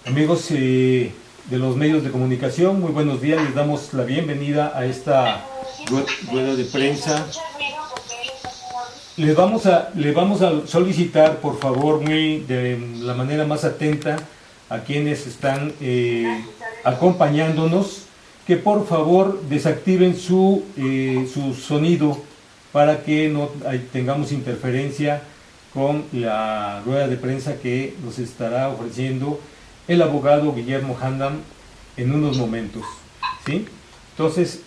Amigos de los medios de comunicación, muy buenos días, les damos la bienvenida a esta rueda de prensa. Le vamos a solicitar, por favor, de la manera más atenta a quienes están acompañándonos, que por favor desactiven su sonido para que no tengamos interferencia con la rueda de prensa que nos estará ofreciendo el abogado Guillermo Handam en unos momentos, ¿sí? Entonces,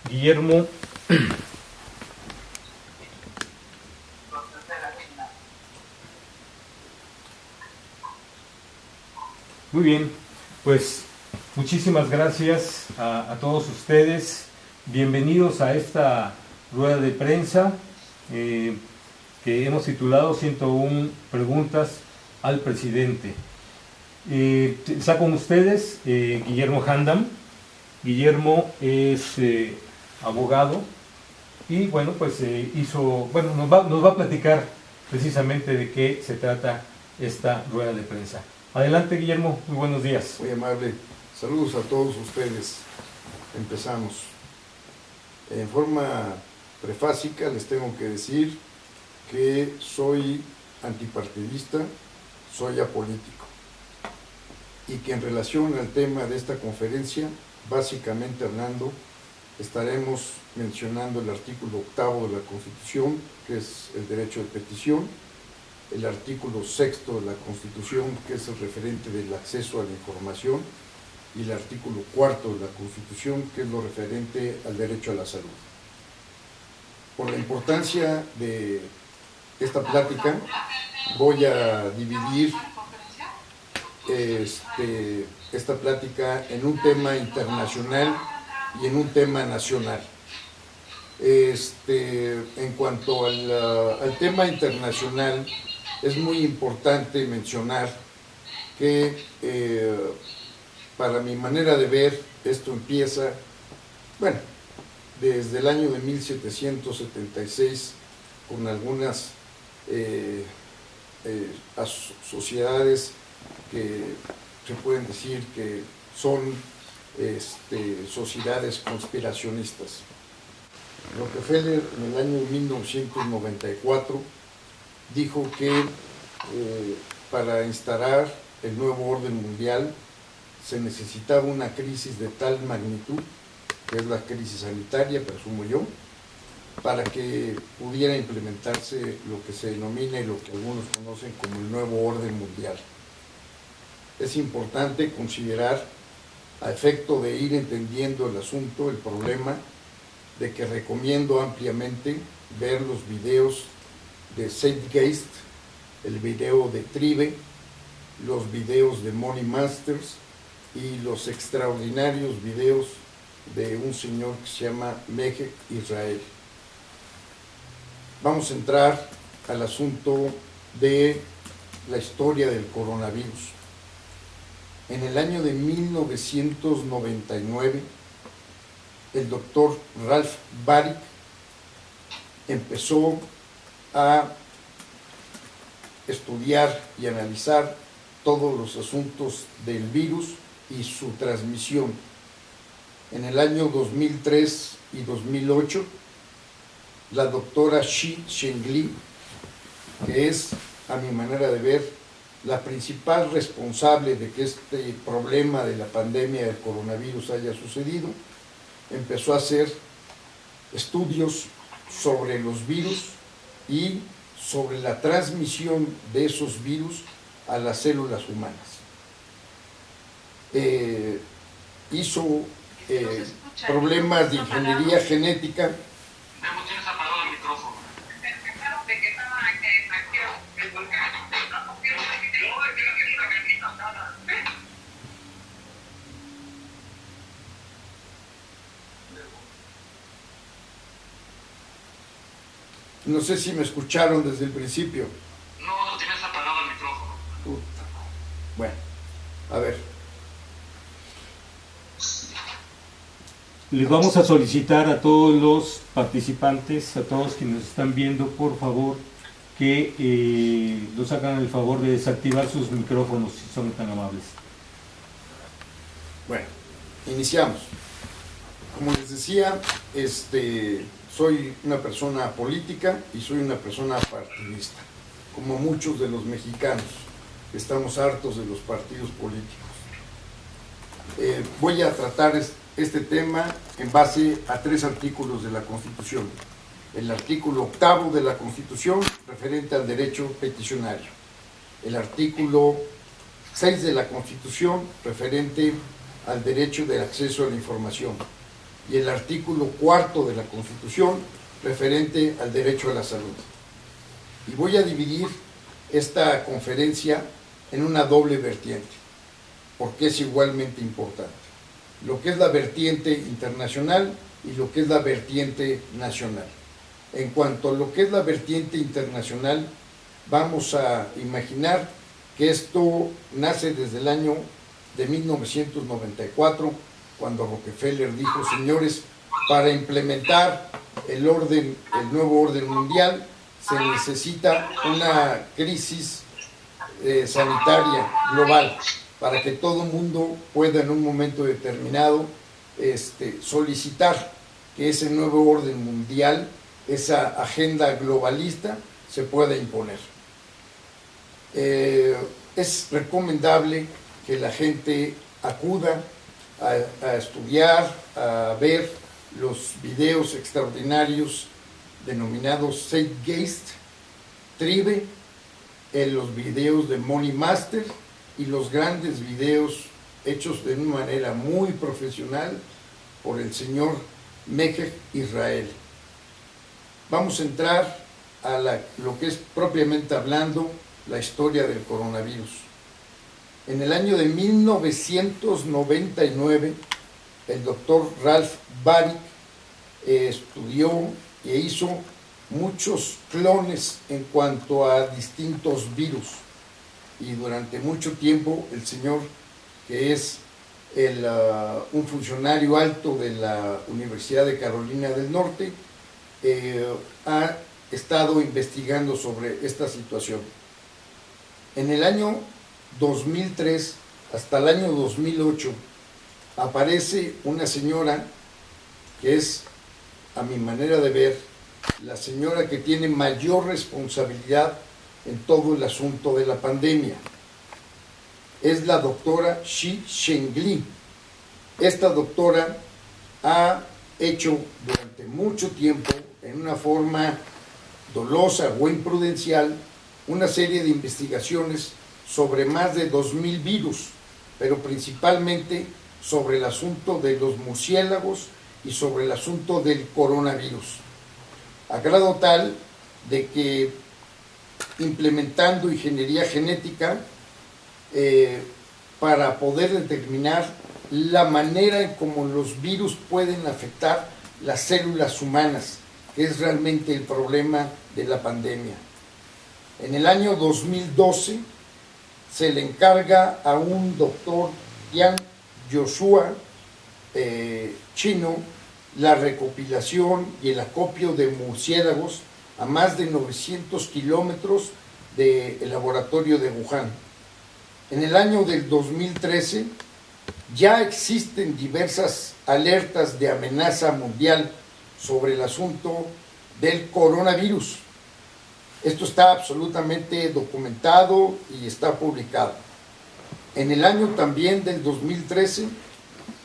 Guillermo, muy bien, pues muchísimas gracias a todos ustedes, bienvenidos a esta rueda de prensa que hemos titulado 101 preguntas al presidente. Está con ustedes Guillermo Handam. Guillermo es abogado y bueno, pues nos va a platicar precisamente de qué se trata esta rueda de prensa. Adelante, Guillermo, muy buenos días. Muy amable, saludos a todos ustedes. Empezamos. En forma prefásica les tengo que decir que soy antipartidista, soy apolítico, y que en relación al tema de esta conferencia, básicamente hablando, estaremos mencionando el artículo 8º de la Constitución, que es el derecho de petición, el artículo 6º de la Constitución, que es el referente del acceso a la información, y el artículo 4º de la Constitución, que es lo referente al derecho a la salud. Por la importancia de esta plática, voy a dividir esta plática en un tema internacional y en un tema nacional. En cuanto al tema internacional, es muy importante mencionar que para mi manera de ver, esto empieza, desde el año de 1776, con algunas sociedades que se pueden decir que son sociedades conspiracionistas. Rockefeller en el año 1994 dijo que para instalar el nuevo orden mundial se necesitaba una crisis de tal magnitud, que es la crisis sanitaria, presumo yo, para que pudiera implementarse lo que se denomina y lo que algunos conocen como el nuevo orden mundial. Es importante considerar, a efecto de ir entendiendo el asunto, el problema, de que recomiendo ampliamente ver los videos de Zeitgeist, el video de Tribe, los videos de Money Masters y los extraordinarios videos de un señor que se llama Mejek Israel. Vamos a entrar al asunto de la historia del coronavirus. En el año de 1999, el doctor Ralph Baric empezó a estudiar y analizar todos los asuntos del virus y su transmisión. En el año 2003 y 2008, la doctora Shi Zhengli, que es, a mi manera de ver, la principal responsable de que este problema de la pandemia del coronavirus haya sucedido, empezó a hacer estudios sobre los virus y sobre la transmisión de esos virus a las células humanas. Hizo problemas de ingeniería genética. Tienes apagado el micrófono. No sé si me escucharon desde el principio. No, tienes apagado el micrófono. Bueno, a ver. Les vamos a solicitar a todos los participantes, a todos quienes nos están viendo, por favor, que nos hagan el favor de desactivar sus micrófonos, si son tan amables. Bueno, iniciamos. Como les decía, soy una persona política y soy una persona partidista, como muchos de los mexicanos, que estamos hartos de los partidos políticos. Voy a tratar este tema en base a 3 artículos de la Constitución. El artículo 8º de la Constitución, referente al derecho peticionario. El artículo 6 de la Constitución, referente al derecho de acceso a la información. Y el artículo 4º de la Constitución, referente al derecho a la salud. Y voy a dividir esta conferencia en una doble vertiente, porque es igualmente importante. Lo que es la vertiente internacional y lo que es la vertiente nacional. En cuanto a lo que es la vertiente internacional, vamos a imaginar que esto nace desde el año de 1994, cuando Rockefeller dijo: señores, para implementar el nuevo orden mundial, se necesita una crisis sanitaria global, para que todo el mundo pueda en un momento determinado solicitar que ese nuevo orden mundial, esa agenda globalista, se pueda imponer. Es recomendable que la gente acuda a estudiar, a ver los videos extraordinarios denominados Zeitgeist, Tribe, los videos de Money Master y los grandes videos hechos de una manera muy profesional por el señor Mekech Israel. Vamos a entrar a lo que es propiamente hablando la historia del coronavirus. En el año de 1999, el doctor Ralph Baric estudió e hizo muchos clones en cuanto a distintos virus. Y durante mucho tiempo el señor, que es un funcionario alto de la Universidad de Carolina del Norte, ha estado investigando sobre esta situación. En el año 2003 hasta el año 2008 aparece una señora que es, a mi manera de ver, la señora que tiene mayor responsabilidad en todo el asunto de la pandemia. Es la doctora Shi Zhengli. Esta doctora ha hecho durante mucho tiempo, en una forma dolosa o imprudencial, una serie de investigaciones sobre más de 2,000 virus, pero principalmente sobre el asunto de los murciélagos y sobre el asunto del coronavirus, a grado tal de que, implementando ingeniería genética para poder determinar la manera en cómo los virus pueden afectar las células humanas, que es realmente el problema de la pandemia. En el año 2012 se le encarga a un doctor Yang Joshua, chino, la recopilación y el acopio de murciélagos a más de 900 kilómetros del laboratorio de Wuhan. En el año del 2013 ya existen diversas alertas de amenaza mundial sobre el asunto del coronavirus. Esto está absolutamente documentado y está publicado. En el año también del 2013,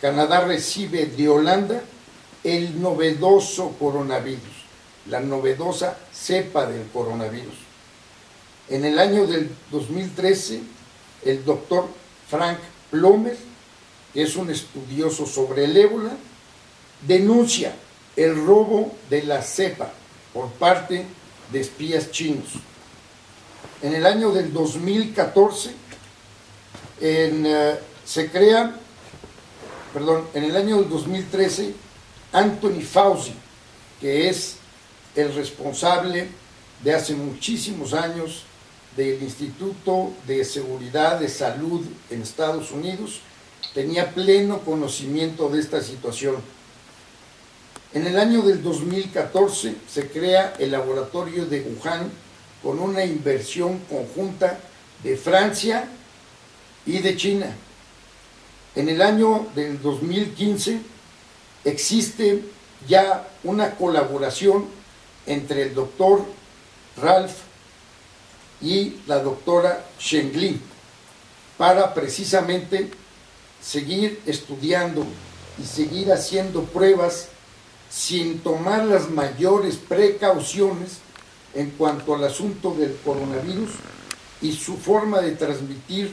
Canadá recibe de Holanda el novedoso coronavirus, la novedosa cepa del coronavirus. En el año del 2013, el doctor Frank Plomer, que es un estudioso sobre el ébola, denuncia el robo de la cepa por parte de espías chinos. En el año del 2014, en el año del 2013, Anthony Fauci, que es el responsable de hace muchísimos años del Instituto de Seguridad de Salud en Estados Unidos, tenía pleno conocimiento de esta situación. En el año del 2014 se crea el laboratorio de Wuhan con una inversión conjunta de Francia y de China. En el año del 2015 existe ya una colaboración entre el doctor Ralph y la doctora Shen Li para precisamente seguir estudiando y seguir haciendo pruebas sin tomar las mayores precauciones en cuanto al asunto del coronavirus y su forma de transmitir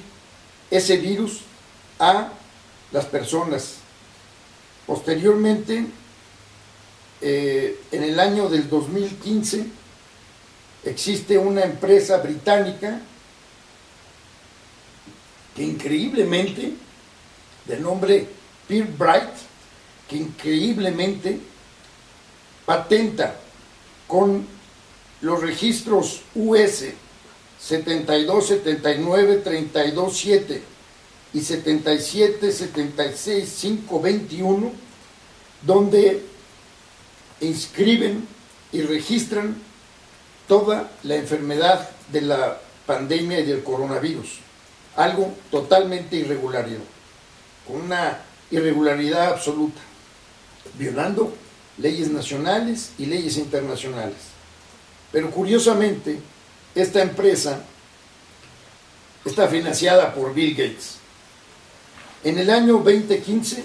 ese virus a las personas. Posteriormente, en el año del 2015, existe una empresa británica que increíblemente, de nombre Pirbright, que increíblemente patenta con los registros US 72, 79, 32, 7 y 77, 76, 5, 21, donde inscriben y registran toda la enfermedad de la pandemia y del coronavirus. Algo totalmente irregular, con una irregularidad absoluta, violando leyes nacionales y leyes internacionales. Pero curiosamente, esta empresa está financiada por Bill Gates. En el año 2015,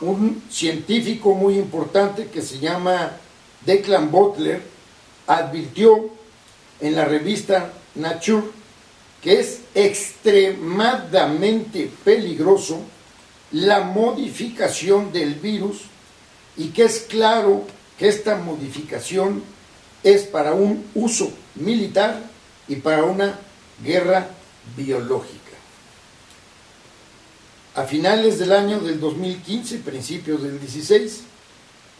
un científico muy importante que se llama Declan Butler advirtió en la revista Nature que es extremadamente peligroso la modificación del virus y que es claro que esta modificación es para un uso militar y para una guerra biológica. A finales del año del 2015, principios del 16,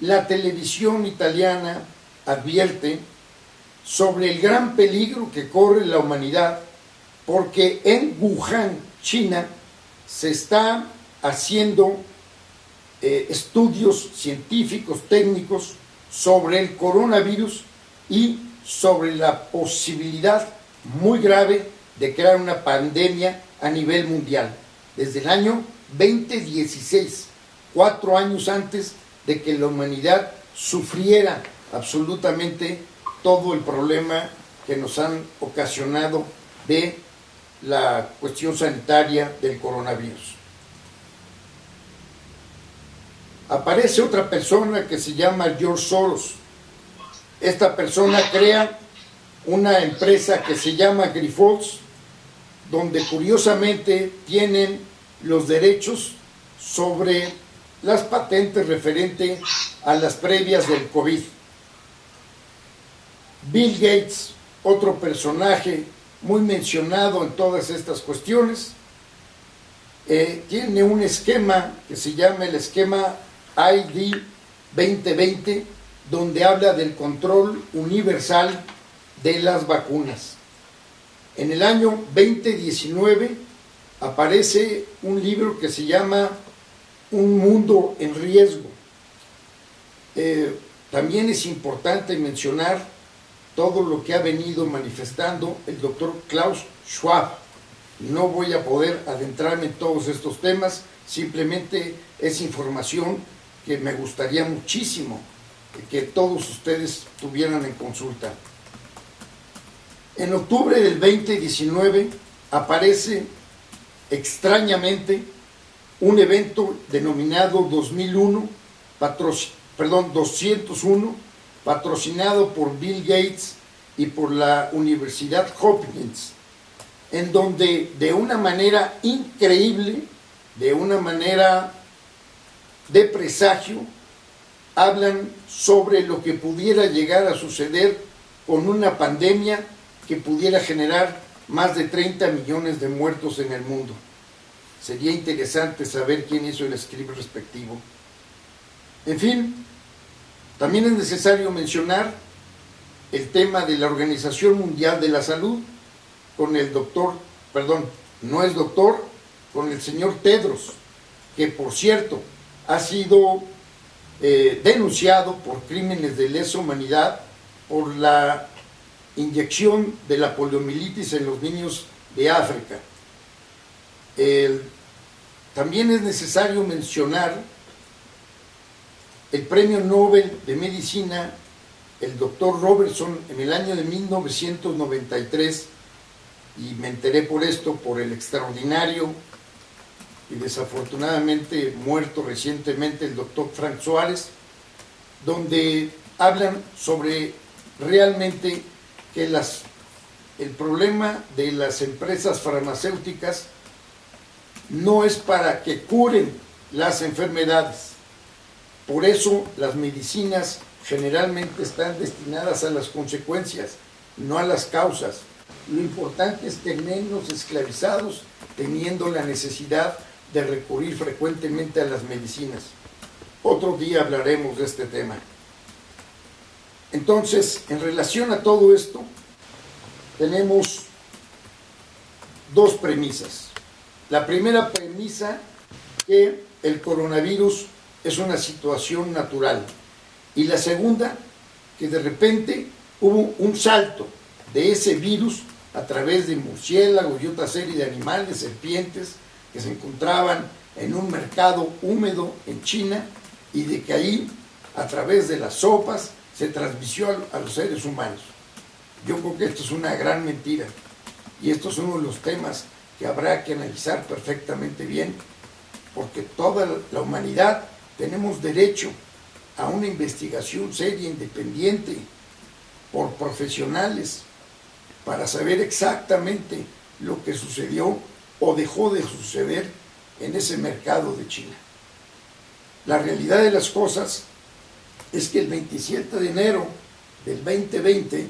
la televisión italiana advierte sobre el gran peligro que corre la humanidad porque en Wuhan, China, se está haciendo estudios científicos, técnicos sobre el coronavirus y sobre la posibilidad muy grave de crear una pandemia a nivel mundial. Desde el año 2016, 4 años antes de que la humanidad sufriera absolutamente todo el problema que nos han ocasionado de la cuestión sanitaria del coronavirus. Aparece otra persona que se llama George Soros. Esta persona crea una empresa que se llama Grifols, donde curiosamente tienen los derechos sobre las patentes referentes a las previas del COVID. Bill Gates, otro personaje muy mencionado en todas estas cuestiones, tiene un esquema que se llama el esquema ID 2020, donde habla del control universal de las vacunas. En el año 2019 aparece un libro que se llama Un mundo en riesgo. También es importante mencionar todo lo que ha venido manifestando el doctor Klaus Schwab. No voy a poder adentrarme en todos estos temas, simplemente es información que me gustaría muchísimo que todos ustedes tuvieran en consulta. En octubre del 2019 aparece extrañamente un evento denominado 201, patrocinado por Bill Gates y por la Universidad Hopkins, en donde de una manera increíble, de una manera de presagio, hablan sobre lo que pudiera llegar a suceder con una pandemia que pudiera generar más de 30 millones de muertos en el mundo. Sería interesante saber quién hizo el script respectivo. En fin, también es necesario mencionar el tema de la Organización Mundial de la Salud con el doctor, no es doctor, con el señor Tedros, que por cierto ha sido denunciado por crímenes de lesa humanidad por la inyección de la poliomielitis en los niños de África. También es necesario mencionar el premio Nobel de Medicina, el doctor Robertson, en el año de 1993, y me enteré por esto, por el extraordinario y desafortunadamente muerto recientemente el doctor Frank Suárez, donde hablan sobre realmente que el problema de las empresas farmacéuticas no es para que curen las enfermedades. Por eso las medicinas generalmente están destinadas a las consecuencias, no a las causas. Lo importante es tenernos esclavizados, teniendo la necesidad de recurrir frecuentemente a las medicinas. Otro día hablaremos de este tema. Entonces, en relación a todo esto, tenemos dos premisas. La primera premisa, que el coronavirus es una situación natural. Y la segunda, que de repente hubo un salto de ese virus a través de murciélagos y otra serie de animales, serpientes, que se encontraban en un mercado húmedo en China, y de que ahí, a través de las sopas, se transmitió a los seres humanos. Yo creo que esto es una gran mentira, y esto es uno de los temas que habrá que analizar perfectamente bien, porque toda la humanidad tenemos derecho a una investigación seria, independiente, por profesionales, para saber exactamente lo que sucedió o dejó de suceder en ese mercado de China. La realidad de las cosas es que el 27 de enero del 2020,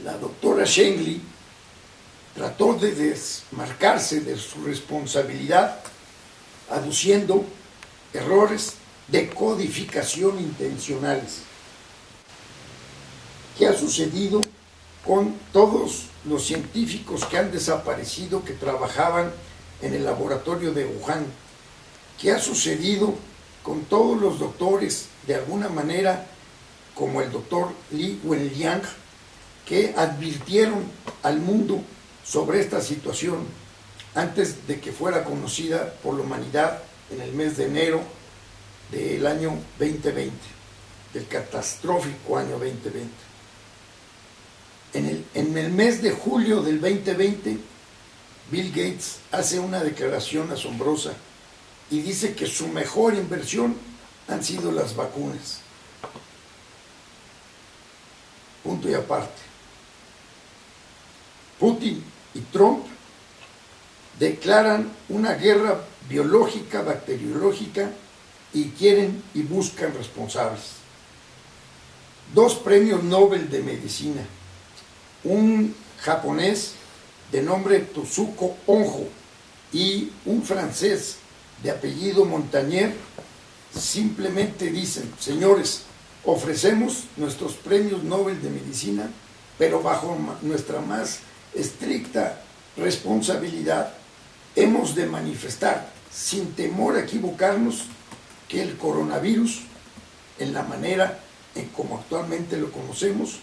la doctora Zheng Li trató de desmarcarse de su responsabilidad, aduciendo errores de codificación intencionales. ¿Qué ha sucedido con todos los científicos que han desaparecido, que trabajaban en el laboratorio de Wuhan? ¿Qué ha sucedido con todos los doctores, de alguna manera, como el doctor Li Wenliang, que advirtieron al mundo sobre esta situación antes de que fuera conocida por la humanidad en el mes de enero del año 2020, del catastrófico año 2020? En el mes de julio del 2020, Bill Gates hace una declaración asombrosa y dice que su mejor inversión han sido las vacunas. Punto y aparte. Putin y Trump declaran una guerra biológica, bacteriológica, y quieren y buscan responsables. Dos premios Nobel de Medicina, un japonés de nombre Tsuko Honjo y un francés de apellido Montagnier, simplemente dicen: señores, ofrecemos nuestros premios Nobel de Medicina, pero bajo nuestra más estricta responsabilidad hemos de manifestar, sin temor a equivocarnos, que el coronavirus, en la manera en como actualmente lo conocemos,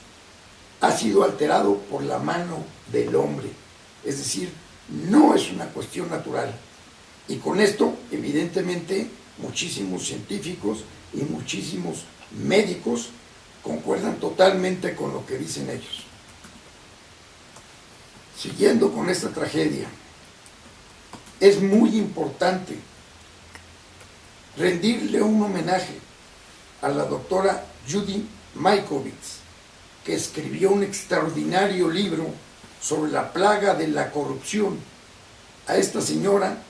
ha sido alterado por la mano del hombre. Es decir, no es una cuestión natural. Y con esto, evidentemente, muchísimos científicos y muchísimos médicos concuerdan totalmente con lo que dicen ellos. Siguiendo con esta tragedia, es muy importante rendirle un homenaje a la doctora Judy Mikovits, que escribió un extraordinario libro sobre la plaga de la corrupción. A esta señora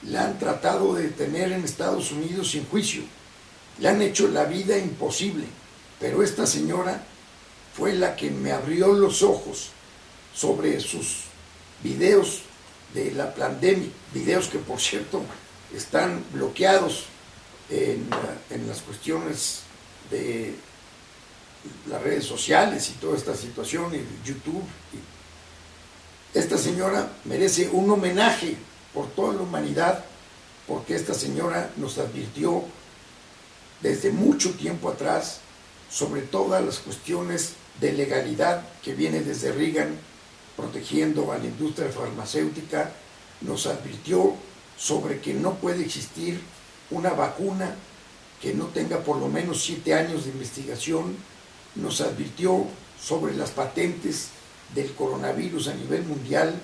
la han tratado de detener en Estados Unidos sin juicio, le han hecho la vida imposible, pero esta señora fue la que me abrió los ojos sobre sus videos de la pandemia, videos que por cierto están bloqueados en las cuestiones de las redes sociales y toda esta situación, y YouTube. Esta señora merece un homenaje por toda la humanidad, porque esta señora nos advirtió desde mucho tiempo atrás sobre todas las cuestiones de legalidad que viene desde Reagan, protegiendo a la industria farmacéutica, nos advirtió sobre que no puede existir una vacuna que no tenga por lo menos 7 años de investigación, nos advirtió sobre las patentes del coronavirus a nivel mundial,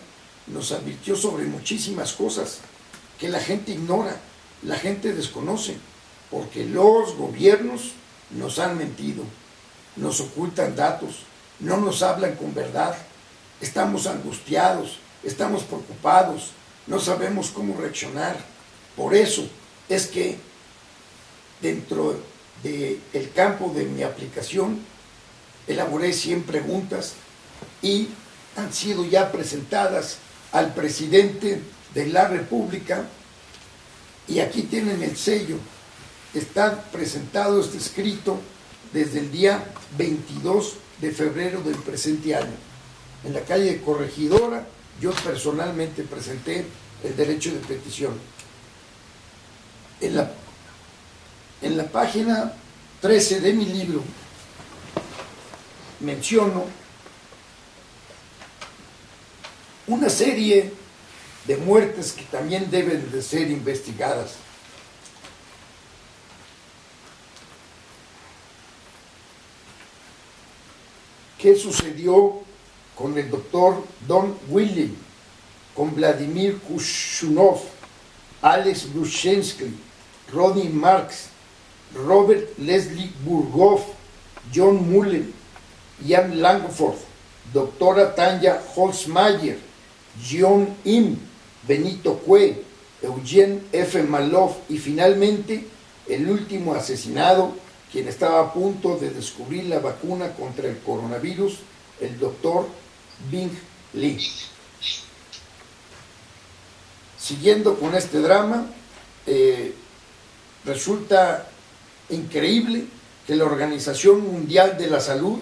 nos advirtió sobre muchísimas cosas que la gente ignora, la gente desconoce, porque los gobiernos nos han mentido, nos ocultan datos, no nos hablan con verdad, estamos angustiados, estamos preocupados, no sabemos cómo reaccionar. Por eso es que dentro del campo de mi aplicación elaboré 100 preguntas y han sido ya presentadas al presidente de la República, y aquí tienen el sello. Está presentado este escrito desde el día 22 de febrero del presente año. En la calle Corregidora, yo personalmente presenté el derecho de petición. En la página 13 de mi libro menciono una serie de muertes que también deben de ser investigadas. ¿Qué sucedió con el doctor Don William, con Vladimir Kushunov, Alex Brushensky, Rodney Marks, Robert Leslie Burghoff, John Mullen, Ian Langford, doctora Tanya Holzmayer, John Im, Benito Cue, Eugene F. Maloff y finalmente el último asesinado, quien estaba a punto de descubrir la vacuna contra el coronavirus, el doctor Bing Lee. Siguiendo con este drama, resulta increíble que la Organización Mundial de la Salud,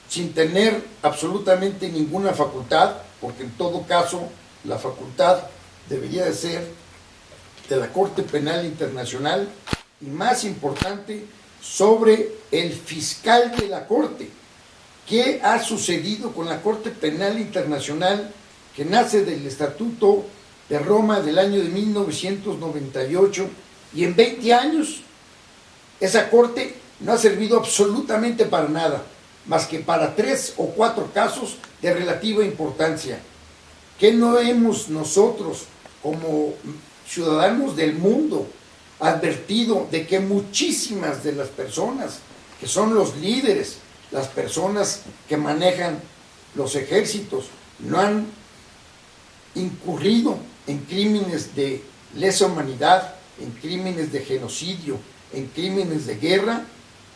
sin tener absolutamente ninguna facultad, porque en todo caso la facultad debería de ser de la Corte Penal Internacional, y más importante, sobre el fiscal de la Corte. ¿Qué ha sucedido con la Corte Penal Internacional, que nace del Estatuto de Roma del año de 1998, y en 20 años esa Corte no ha servido absolutamente para nada, más que para 3 o 4 casos de relativa importancia? ¿Qué no hemos nosotros, como ciudadanos del mundo, advertido de que muchísimas de las personas que son los líderes, las personas que manejan los ejércitos, no han incurrido en crímenes de lesa humanidad, en crímenes de genocidio, en crímenes de guerra?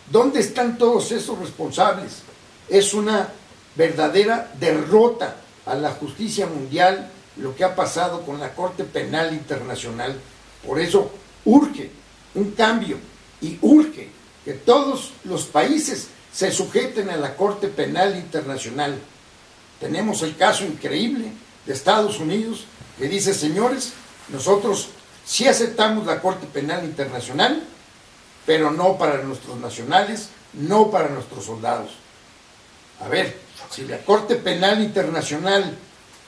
¿Dónde están todos esos responsables? Es una verdadera derrota a la justicia mundial lo que ha pasado con la Corte Penal Internacional. Por eso urge un cambio y urge que todos los países se sujeten a la Corte Penal Internacional. Tenemos el caso increíble de Estados Unidos, que dice: señores, nosotros sí aceptamos la Corte Penal Internacional, pero no para nuestros nacionales, no para nuestros soldados. A ver, si la Corte Penal Internacional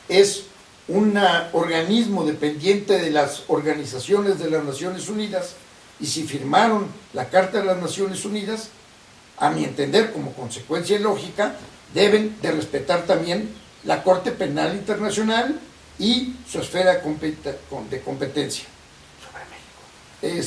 es un organismo dependiente de las organizaciones de las Naciones Unidas, y si firmaron la Carta de las Naciones Unidas, a mi entender, como consecuencia lógica, deben de respetar también la Corte Penal Internacional y su esfera de competencia. Sobre México.